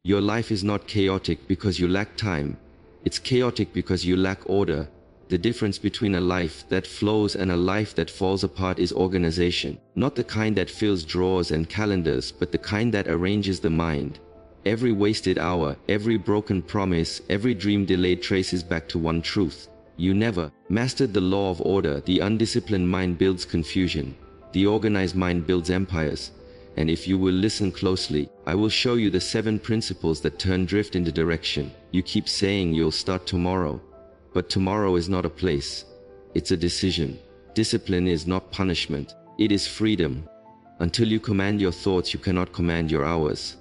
Your life is not chaotic because you lack time. It's chaotic because you lack order. The difference between a life that flows and a life that falls apart is organization. Not the kind that fills drawers and calendars, but the kind that arranges the mind. Every wasted hour, every broken promise, every dream delayed traces back to one truth. You never mastered the law of order. The undisciplined mind builds confusion. The organized mind builds empires. And if you will listen closely, I will show you the 7 principles that turn drift into direction. You keep saying you'll start tomorrow. But tomorrow is not a place. It's a decision. Discipline is not punishment. It is freedom. Until you command your thoughts, you cannot command your hours.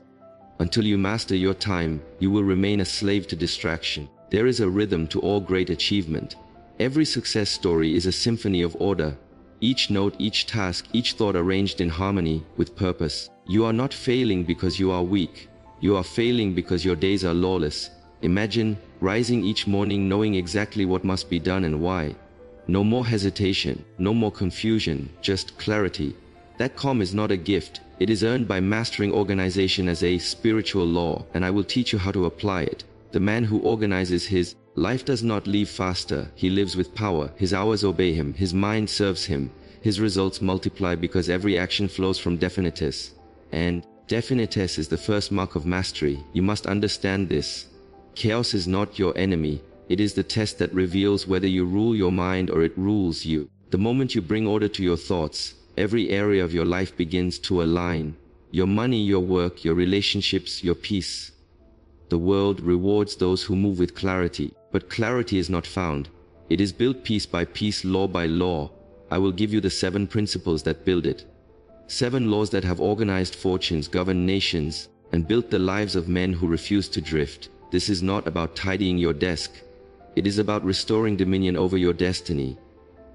Until you master your time, you will remain a slave to distraction. There is a rhythm to all great achievement. Every success story is a symphony of order. Each note, each task, each thought arranged in harmony with purpose. You are not failing because you are weak. You are failing because your days are lawless. Imagine rising each morning knowing exactly what must be done and why. No more hesitation, no more confusion, just clarity. That calm is not a gift. It is earned by mastering organization as a spiritual law, and I will teach you how to apply it. The man who organizes his life does not live faster. He lives with power. His hours obey him. His mind serves him. His results multiply because every action flows from definiteness. And definiteness is the first mark of mastery. You must understand this. Chaos is not your enemy. It is the test that reveals whether you rule your mind or it rules you. The moment you bring order to your thoughts, every area of your life begins to align. Your money, your work, your relationships, your peace. The world rewards those who move with clarity, but clarity is not found. It is built piece by piece, law by law. I will give you the 7 principles that build it. 7 laws that have organized fortunes, governed nations, and built the lives of men who refuse to drift. This is not about tidying your desk. It is about restoring dominion over your destiny.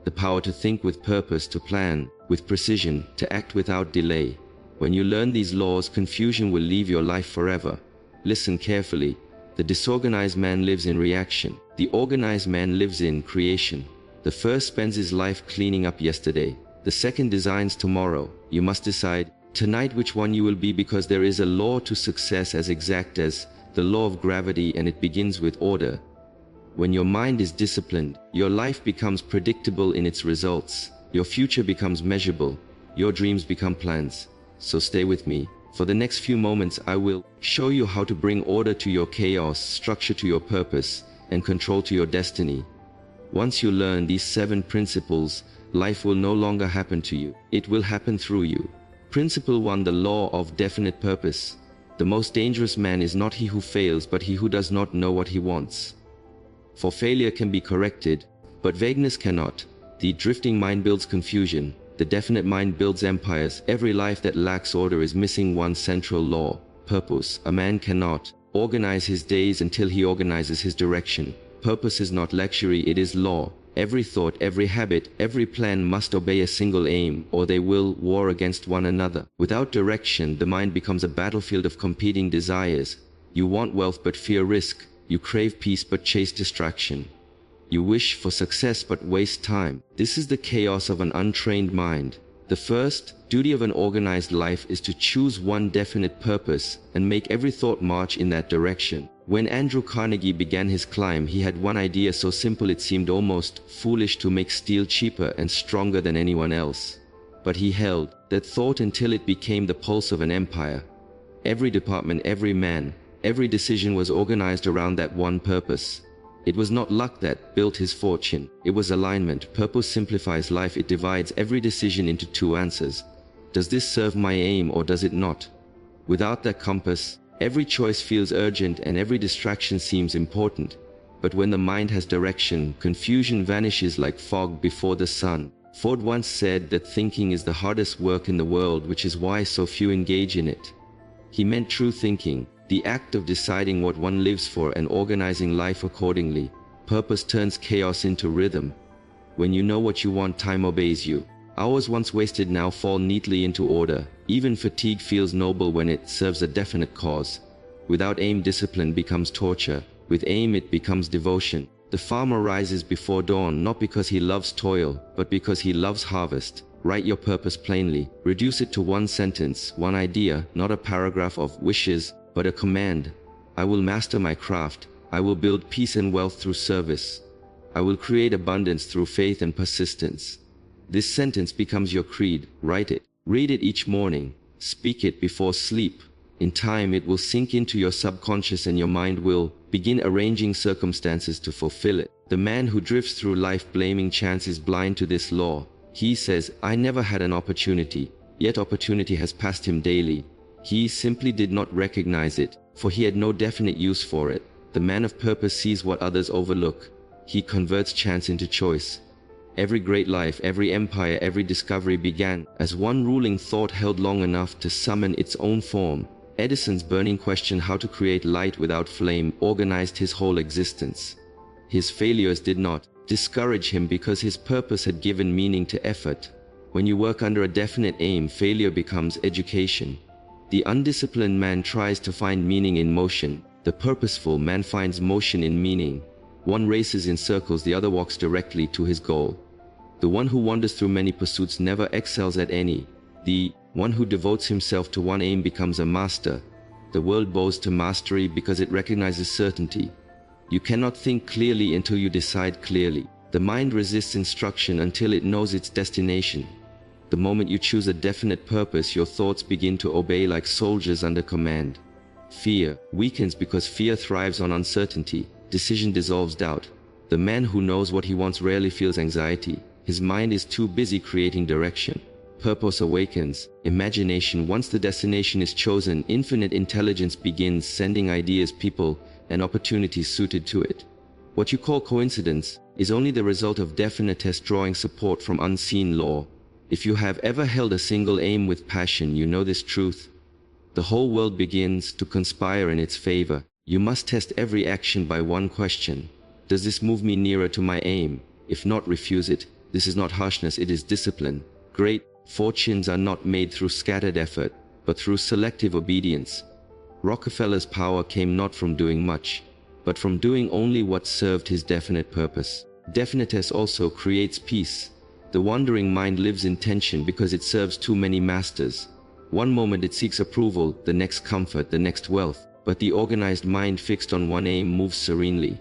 The power to think with purpose, to plan with precision, to act without delay. When you learn these laws, confusion will leave your life forever. Listen carefully. The disorganized man lives in reaction. The organized man lives in creation. The first spends his life cleaning up yesterday. The second designs tomorrow. You must decide tonight which one you will be, because there is a law to success as exact as the law of gravity, and it begins with order. When your mind is disciplined, your life becomes predictable in its results. Your future becomes measurable. Your dreams become plans. So stay with me. For the next few moments, I will show you how to bring order to your chaos, structure to your purpose, and control to your destiny. Once you learn these 7 principles, life will no longer happen to you. It will happen through you. Principle 1: the law of definite purpose. The most dangerous man is not he who fails, but he who does not know what he wants. For failure can be corrected, but vagueness cannot. The drifting mind builds confusion. The definite mind builds empires. Every life that lacks order is missing one central law: purpose. A man cannot organize his days until he organizes his direction. Purpose is not luxury, it is law. Every thought, every habit, every plan must obey a single aim, or they will war against one another. Without direction, the mind becomes a battlefield of competing desires. You want wealth but fear risk. You crave peace but chase distraction. You wish for success but waste time. This is the chaos of an untrained mind. The first duty of an organized life is to choose one definite purpose and make every thought march in that direction. When Andrew Carnegie began his climb, he had one idea so simple it seemed almost foolish: to make steel cheaper and stronger than anyone else. But he held that thought until it became the pulse of an empire. Every department, every man, every decision was organized around that one purpose. It was not luck that built his fortune. It was alignment. Purpose simplifies life. It divides every decision into 2 answers. Does this serve my aim or does it not? Without that compass, every choice feels urgent and every distraction seems important. But when the mind has direction, confusion vanishes like fog before the sun. Ford once said that thinking is the hardest work in the world, which is why so few engage in it. He meant true thinking, the act of deciding what one lives for and organizing life accordingly. Purpose turns chaos into rhythm. When you know what you want, time obeys you. Hours once wasted now fall neatly into order. Even fatigue feels noble when it serves a definite cause. Without aim, discipline becomes torture. With aim, it becomes devotion. The farmer rises before dawn, not because he loves toil, but because he loves harvest. Write your purpose plainly. Reduce it to one sentence, one idea, not a paragraph of wishes. but a command. I will master my craft. I will build peace and wealth through service. I will create abundance through faith and persistence. This sentence becomes your creed. Write it. Read it each morning. Speak it before sleep. In time, it will sink into your subconscious and your mind will begin arranging circumstances to fulfill it. The man who drifts through life blaming chance is blind to this law. He says, I never had an opportunity, yet opportunity has passed him daily. He simply did not recognize it, for he had no definite use for it. The man of purpose sees what others overlook. He converts chance into choice. Every great life, every empire, every discovery began as one ruling thought held long enough to summon its own form. Edison's burning question how to create light without flame organized his whole existence. His failures did not discourage him because his purpose had given meaning to effort. When you work under a definite aim, failure becomes education. The undisciplined man tries to find meaning in motion. The purposeful man finds motion in meaning. One races in circles, the other walks directly to his goal. The one who wanders through many pursuits never excels at any. The one who devotes himself to one aim becomes a master. The world bows to mastery because it recognizes certainty. You cannot think clearly until you decide clearly. The mind resists instruction until it knows its destination. The moment you choose a definite purpose, your thoughts begin to obey like soldiers under command. Fear weakens because fear thrives on uncertainty. Decision dissolves doubt. The man who knows what he wants rarely feels anxiety. His mind is too busy creating direction. Purpose awakens imagination. Once the destination is chosen, infinite intelligence begins sending ideas, people, and opportunities suited to it. What you call coincidence is only the result of definiteness drawing support from unseen law. If you have ever held a single aim with passion, you know this truth. The whole world begins to conspire in its favor. You must test every action by one question. Does this move me nearer to my aim? If not, refuse it. This is not harshness, it is discipline. Great fortunes are not made through scattered effort, but through selective obedience. Rockefeller's power came not from doing much, but from doing only what served his definite purpose. Definiteness also creates peace. The wandering mind lives in tension because it serves too many masters. One moment it seeks approval, the next comfort, the next wealth. But the organized mind fixed on one aim moves serenely.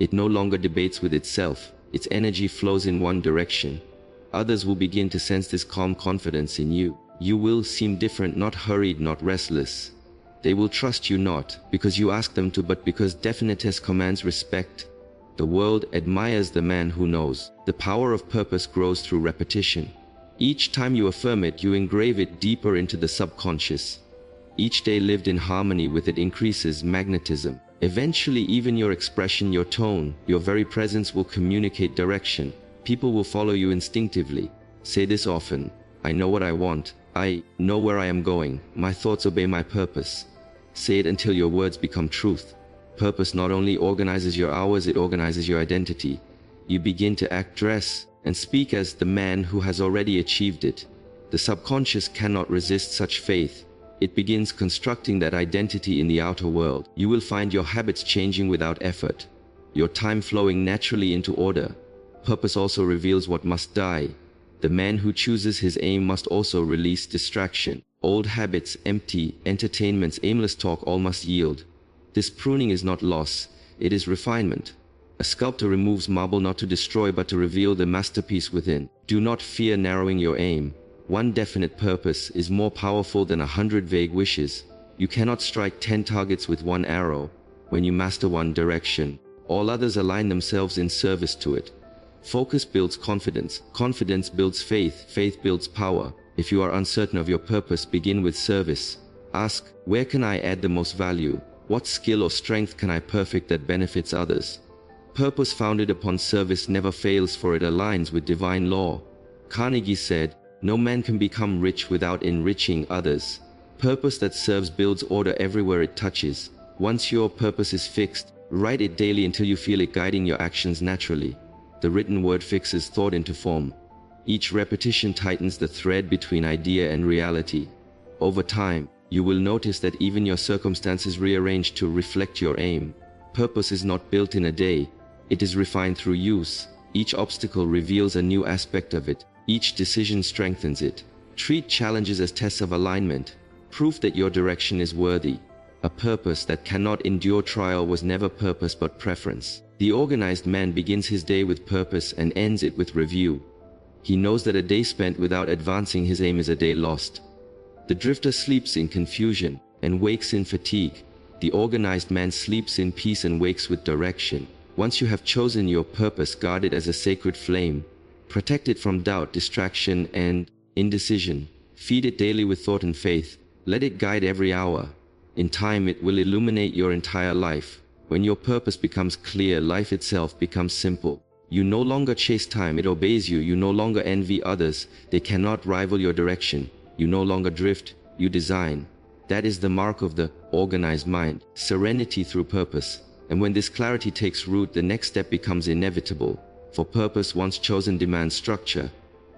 It no longer debates with itself. Its energy flows in one direction. Others will begin to sense this calm confidence in you. You will seem different, not hurried, not restless. They will trust you not because you ask them to, but because definiteness commands respect. The world admires the man who knows. The power of purpose grows through repetition. Each time you affirm it, you engrave it deeper into the subconscious. Each day lived in harmony with it increases magnetism. Eventually, even your expression, your tone, your very presence will communicate direction. People will follow you instinctively. Say this often: I know what I want. I know where I am going. My thoughts obey my purpose. Say it until your words become truth. Purpose not only organizes your hours, it organizes your identity. You begin to act, dress, and speak as the man who has already achieved it. The subconscious cannot resist such faith. It begins constructing that identity in the outer world. You will find your habits changing without effort, your time flowing naturally into order. Purpose also reveals what must die. The man who chooses his aim must also release distraction. Old habits, empty entertainments, aimless talk, all must yield. This pruning is not loss, it is refinement. A sculptor removes marble not to destroy but to reveal the masterpiece within. Do not fear narrowing your aim. One definite purpose is more powerful than 100 vague wishes. You cannot strike 10 targets with one arrow. When you master one direction, all others align themselves in service to it. Focus builds confidence. Confidence builds faith. Faith builds power. If you are uncertain of your purpose, begin with service. Ask, where can I add the most value? What skill or strength can I perfect that benefits others? Purpose founded upon service never fails, for it aligns with divine law. Carnegie said, no man can become rich without enriching others. Purpose that serves builds order everywhere it touches. Once your purpose is fixed, write it daily until you feel it guiding your actions naturally. The written word fixes thought into form. Each repetition tightens the thread between idea and reality. Over time, you will notice that even your circumstances rearrange to reflect your aim. Purpose is not built in a day. It is refined through use. Each obstacle reveals a new aspect of it. Each decision strengthens it. Treat challenges as tests of alignment, proof that your direction is worthy. A purpose that cannot endure trial was never purpose but preference. The organized man begins his day with purpose and ends it with review. He knows that a day spent without advancing his aim is a day lost. The drifter sleeps in confusion and wakes in fatigue. The organized man sleeps in peace and wakes with direction. Once you have chosen your purpose, guard it as a sacred flame. Protect it from doubt, distraction, and indecision. Feed it daily with thought and faith. Let it guide every hour. In time, it will illuminate your entire life. When your purpose becomes clear, life itself becomes simple. You no longer chase time, it obeys you. You no longer envy others, they cannot rival your direction. You no longer drift, you design. That is the mark of the organized mind, serenity through purpose. And when this clarity takes root, the next step becomes inevitable. For purpose once chosen demands structure.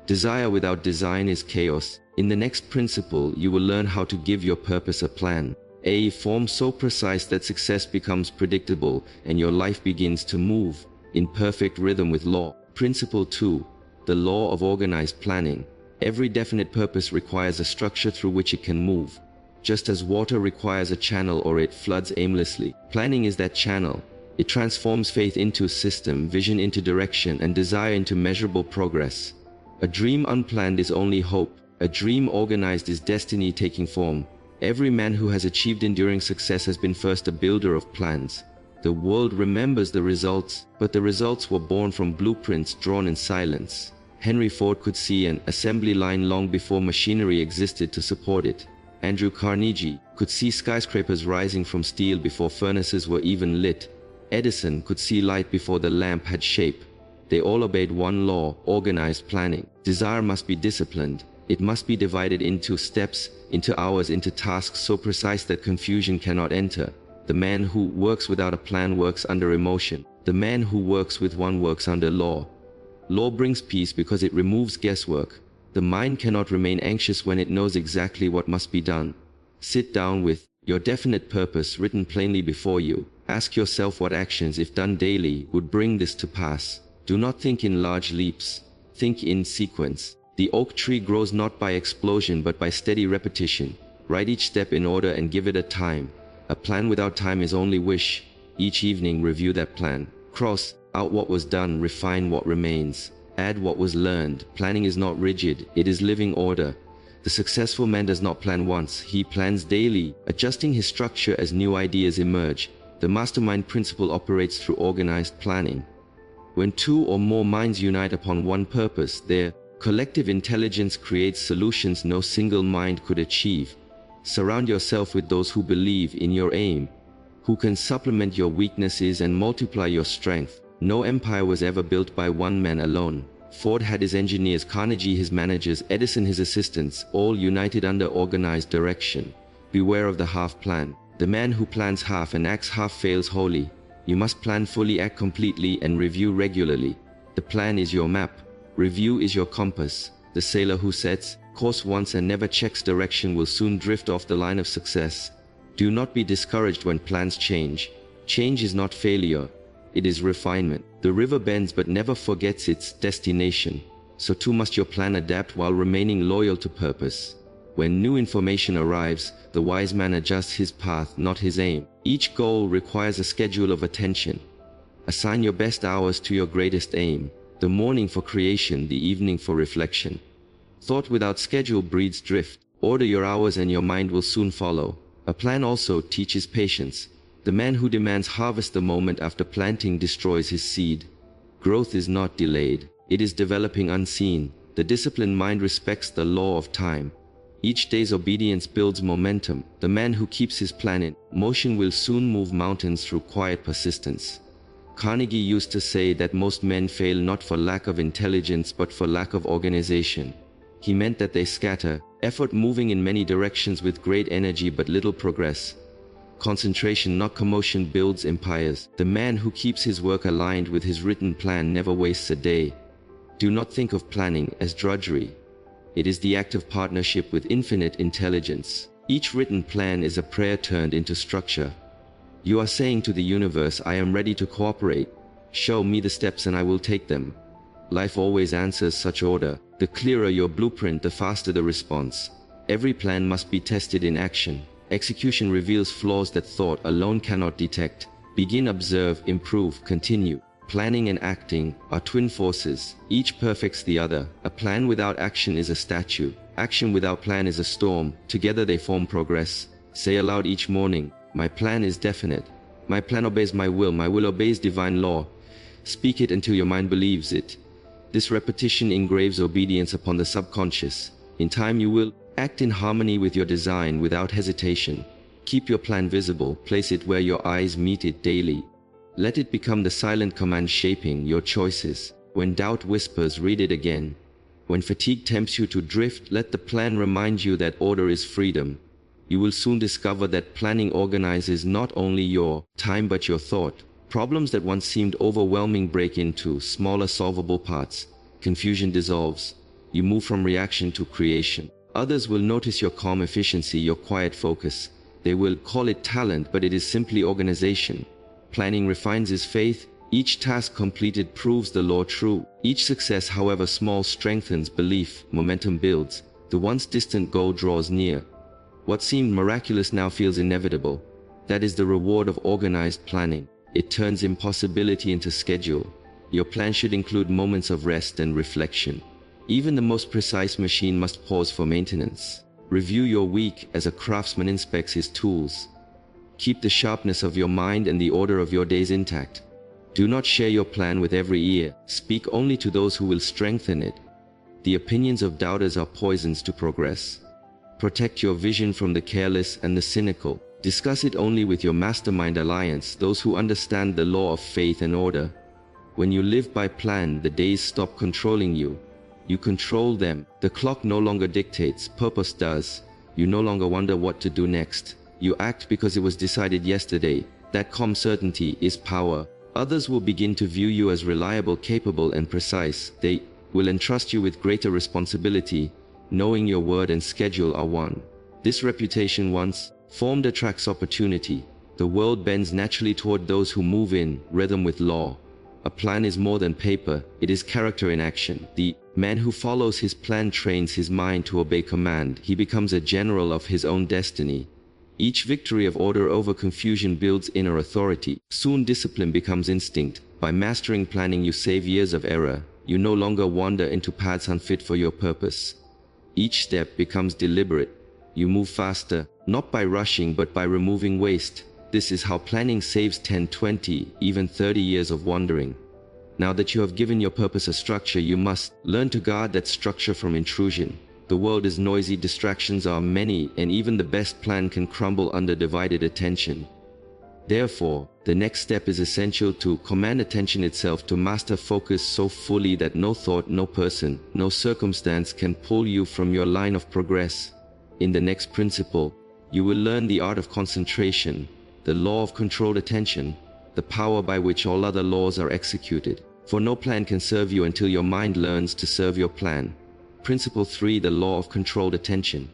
Desire without design is chaos. In the next principle, you will learn how to give your purpose a plan. A form so precise that success becomes predictable and your life begins to move in perfect rhythm with law. Principle 2. The law of organized planning. Every definite purpose requires a structure through which it can move. Just as water requires a channel or it floods aimlessly, planning is that channel. It transforms faith into system, vision into direction, and desire into measurable progress. A dream unplanned is only hope. A dream organized is destiny taking form. Every man who has achieved enduring success has been first a builder of plans. The world remembers the results, but the results were born from blueprints drawn in silence. Henry Ford could see an assembly line long before machinery existed to support it. Andrew Carnegie could see skyscrapers rising from steel before furnaces were even lit. Edison could see light before the lamp had shape. They all obeyed one law, organized planning. Desire must be disciplined. It must be divided into steps, into hours, into tasks so precise that confusion cannot enter. The man who works without a plan works under emotion. The man who works with one works under law. Law brings peace because it removes guesswork. The mind cannot remain anxious when it knows exactly what must be done. Sit down with your definite purpose written plainly before you. Ask yourself what actions, if done daily, would bring this to pass. Do not think in large leaps. Think in sequence. The oak tree grows not by explosion but by steady repetition. Write each step in order and give it a time. A plan without time is only wish. Each evening review that plan. Cross out what was done, refine what remains. Add what was learned. Planning is not rigid, it is living order. The successful man does not plan once, he plans daily, adjusting his structure as new ideas emerge. The mastermind principle operates through organized planning. When two or more minds unite upon one purpose, their collective intelligence creates solutions no single mind could achieve. Surround yourself with those who believe in your aim, who can supplement your weaknesses and multiply your strength. No empire was ever built by one man alone. Ford had his engineers, Carnegie his managers, Edison his assistants, all united under organized direction. Beware of the half plan. The man who plans half and acts half fails wholly. You must plan fully, act completely, and review regularly. The plan is your map. Review is your compass. The sailor who sets course once and never checks direction will soon drift off the line of success. Do not be discouraged when plans change. Change is not failure. It is refinement. The river bends but never forgets its destination. So too must your plan adapt while remaining loyal to purpose. When new information arrives, the wise man adjusts his path, not his aim. Each goal requires a schedule of attention. Assign your best hours to your greatest aim. The morning for creation, the evening for reflection. Thought without schedule breeds drift. Order your hours and your mind will soon follow. A plan also teaches patience. The man who demands harvest the moment after planting destroys his seed. Growth is not delayed. It is developing unseen. The disciplined mind respects the law of time. Each day's obedience builds momentum. The man who keeps his plan in motion will soon move mountains through quiet persistence. Carnegie used to say that most men fail not for lack of intelligence but for lack of organization. He meant that they scatter, effort moving in many directions with great energy but little progress. Concentration, not commotion, builds empires. The man who keeps his work aligned with his written plan never wastes a day. Do not think of planning as drudgery. It is the act of partnership with infinite intelligence. Each written plan is a prayer turned into structure. You are saying to the universe, I am ready to cooperate. Show me the steps and I will take them. Life always answers such order. The clearer your blueprint, the faster the response. Every plan must be tested in action. Execution reveals flaws that thought alone cannot detect. Begin, observe, improve, continue. Planning and acting are twin forces. Each perfects the other. A plan without action is a statue. Action without plan is a storm. Together they form progress. Say aloud each morning, my plan is definite. My plan obeys my will obeys divine law. Speak it until your mind believes it. This repetition engraves obedience upon the subconscious. In time you will act in harmony with your design without hesitation. Keep your plan visible, place it where your eyes meet it daily. Let it become the silent command shaping your choices. When doubt whispers, read it again. When fatigue tempts you to drift, let the plan remind you that order is freedom. You will soon discover that planning organizes not only your time but your thought. Problems that once seemed overwhelming break into smaller solvable parts. Confusion dissolves. You move from reaction to creation. Others will notice your calm efficiency, your quiet focus. They will call it talent, but it is simply organization. Planning refines his faith. Each task completed proves the law true. Each success, however small, strengthens belief. Momentum builds. The once distant goal draws near. What seemed miraculous now feels inevitable. That is the reward of organized planning. It turns impossibility into schedule. Your plan should include moments of rest and reflection. Even the most precise machine must pause for maintenance. Review your week as a craftsman inspects his tools. Keep the sharpness of your mind and the order of your days intact. Do not share your plan with every ear. Speak only to those who will strengthen it. The opinions of doubters are poisons to progress. Protect your vision from the careless and the cynical. Discuss it only with your mastermind alliance, those who understand the law of faith and order. When you live by plan, the days stop controlling you. You control them. The clock no longer dictates, purpose does. You no longer wonder what to do next. You act because it was decided yesterday. That calm certainty is power. Others will begin to view you as reliable, capable, and precise. They will entrust you with greater responsibility, knowing your word and schedule are one. This reputation, once formed, attracts opportunity. The world bends naturally toward those who move in rhythm with law. A plan is more than paper, it is character in action. The man who follows his plan trains his mind to obey command. He becomes a general of his own destiny. Each victory of order over confusion builds inner authority. Soon discipline becomes instinct. By mastering planning, you save years of error. You no longer wander into paths unfit for your purpose. Each step becomes deliberate. You move faster, not by rushing but by removing waste. This is how planning saves 10, 20, even 30 years of wandering. Now that you have given your purpose a structure, you must learn to guard that structure from intrusion. The world is noisy, distractions are many, and even the best plan can crumble under divided attention. Therefore, the next step is essential: to command attention itself, to master focus so fully that no thought, no person, no circumstance can pull you from your line of progress. In the next principle, you will learn the art of concentration, the law of controlled attention, the power by which all other laws are executed. For no plan can serve you until your mind learns to serve your plan. Principle 3, the law of controlled attention.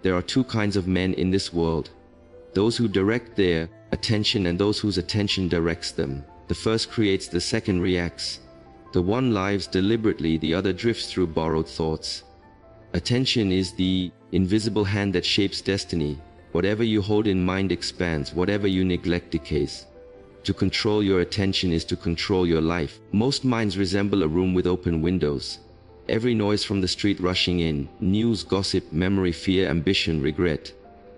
There are two kinds of men in this world: those who direct their attention and those whose attention directs them. The first creates, the second reacts. The one lives deliberately, the other drifts through borrowed thoughts. Attention is the invisible hand that shapes destiny. Whatever you hold in mind expands, whatever you neglect decays. To control your attention is to control your life. Most minds resemble a room with open windows. Every noise from the street rushing in, news, gossip, memory, fear, ambition, regret.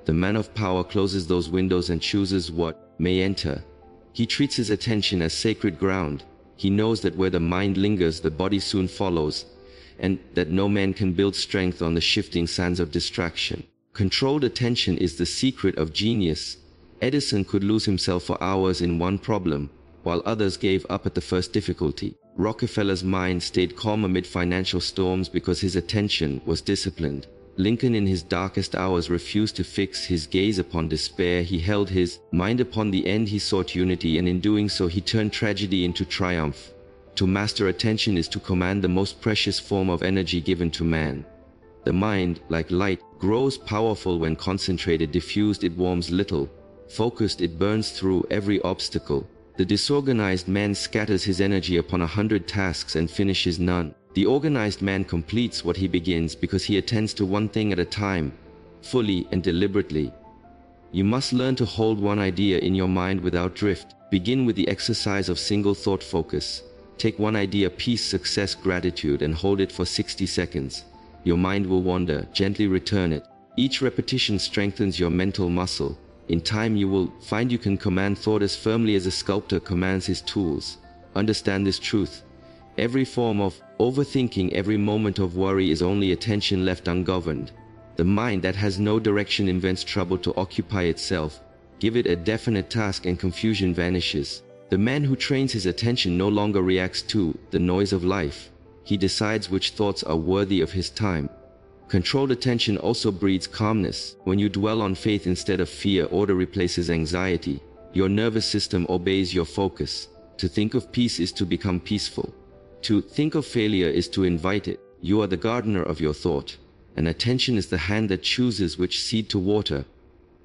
The man of power closes those windows and chooses what may enter. He treats his attention as sacred ground. He knows that where the mind lingers, the body soon follows, and that no man can build strength on the shifting sands of distraction. Controlled attention is the secret of genius. Edison could lose himself for hours in one problem, while others gave up at the first difficulty. Rockefeller's mind stayed calm amid financial storms because his attention was disciplined. Lincoln in his darkest hours refused to fix his gaze upon despair. He held his mind upon the end. He sought unity, and in doing so he turned tragedy into triumph. To master attention is to command the most precious form of energy given to man. The mind, like light, grows powerful when concentrated. Diffused, it warms little. Focused, it burns through every obstacle. The disorganized man scatters his energy upon 100 tasks and finishes none. The organized man completes what he begins because he attends to one thing at a time, fully and deliberately. You must learn to hold one idea in your mind without drift. Begin with the exercise of single thought focus. Take one idea, peace, success, gratitude, and hold it for 60 seconds. Your mind will wander, gently return it. Each repetition strengthens your mental muscle. In time you will find you can command thought as firmly as a sculptor commands his tools. Understand this truth. Every form of overthinking, every moment of worry is only attention left ungoverned. The mind that has no direction invents trouble to occupy itself. Give it a definite task and confusion vanishes. The man who trains his attention no longer reacts to the noise of life. He decides which thoughts are worthy of his time. Controlled attention also breeds calmness. When you dwell on faith instead of fear, order replaces anxiety. Your nervous system obeys your focus. To think of peace is to become peaceful. To think of failure is to invite it. You are the gardener of your thought, and attention is the hand that chooses which seed to water.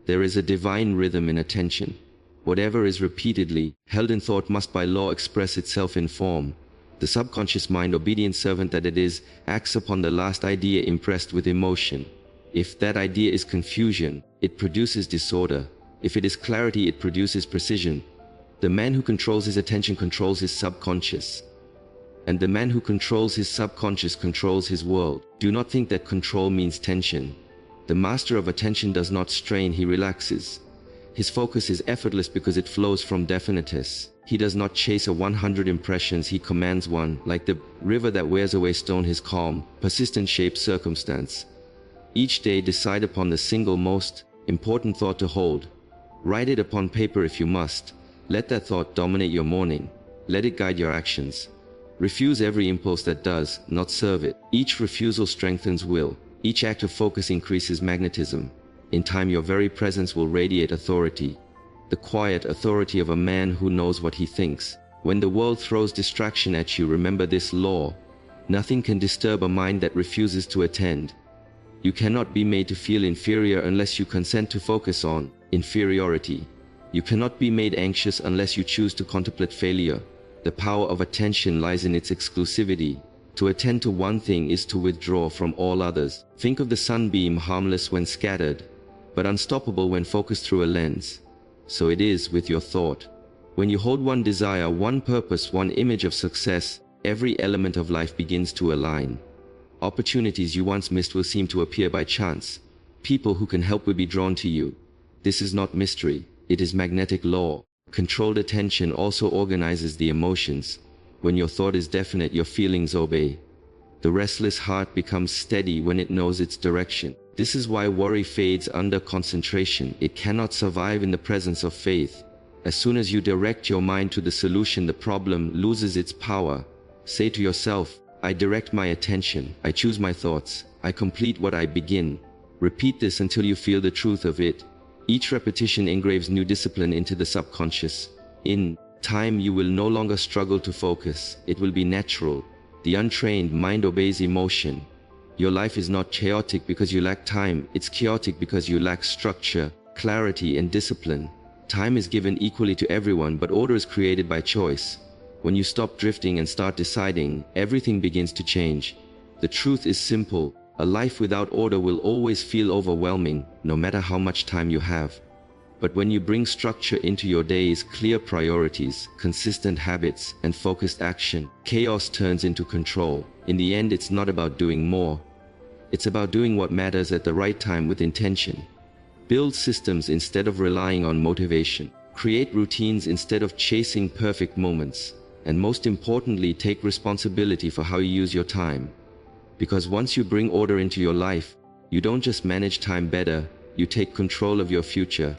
There is a divine rhythm in attention. Whatever is repeatedly held in thought must by law express itself in form. The subconscious mind, obedient servant that it is, acts upon the last idea impressed with emotion. If that idea is confusion, it produces disorder. If it is clarity, it produces precision. The man who controls his attention controls his subconscious. And the man who controls his subconscious controls his world. Do not think that control means tension. The master of attention does not strain, he relaxes. His focus is effortless because it flows from definiteness. He does not chase 100 impressions, he commands one. Like the river that wears away stone, his calm, persistent shapes circumstance. Each day decide upon the single most important thought to hold. Write it upon paper if you must. Let that thought dominate your morning. Let it guide your actions. Refuse every impulse that does not serve it. Each refusal strengthens will. Each act of focus increases magnetism. In time your very presence will radiate authority. The quiet authority of a man who knows what he thinks. When the world throws distraction at you, remember this law. Nothing can disturb a mind that refuses to attend. You cannot be made to feel inferior unless you consent to focus on inferiority. You cannot be made anxious unless you choose to contemplate failure. The power of attention lies in its exclusivity. To attend to one thing is to withdraw from all others. Think of the sunbeam, harmless when scattered, but unstoppable when focused through a lens. So it is with your thought. When you hold one desire, one purpose, one image of success, every element of life begins to align. Opportunities you once missed will seem to appear by chance. People who can help will be drawn to you. This is not mystery, it is magnetic law. Controlled attention also organizes the emotions. When your thought is definite, your feelings obey. The restless heart becomes steady when it knows its direction. This is why worry fades under concentration. It cannot survive in the presence of faith. As soon as you direct your mind to the solution, the problem loses its power. Say to yourself, I direct my attention, I choose my thoughts, I complete what I begin. Repeat this until you feel the truth of it. Each repetition engraves new discipline into the subconscious. In time you will no longer struggle to focus. It will be natural. The untrained mind obeys emotion. Your life is not chaotic because you lack time. It's chaotic because you lack structure, clarity, and discipline. Time is given equally to everyone, but order is created by choice. When you stop drifting and start deciding, everything begins to change. The truth is simple. A life without order will always feel overwhelming, no matter how much time you have. But when you bring structure into your days, clear priorities, consistent habits, and focused action, chaos turns into control. In the end, it's not about doing more. It's about doing what matters at the right time with intention. Build systems instead of relying on motivation. Create routines instead of chasing perfect moments. And most importantly, take responsibility for how you use your time. Because once you bring order into your life, you don't just manage time better, you take control of your future.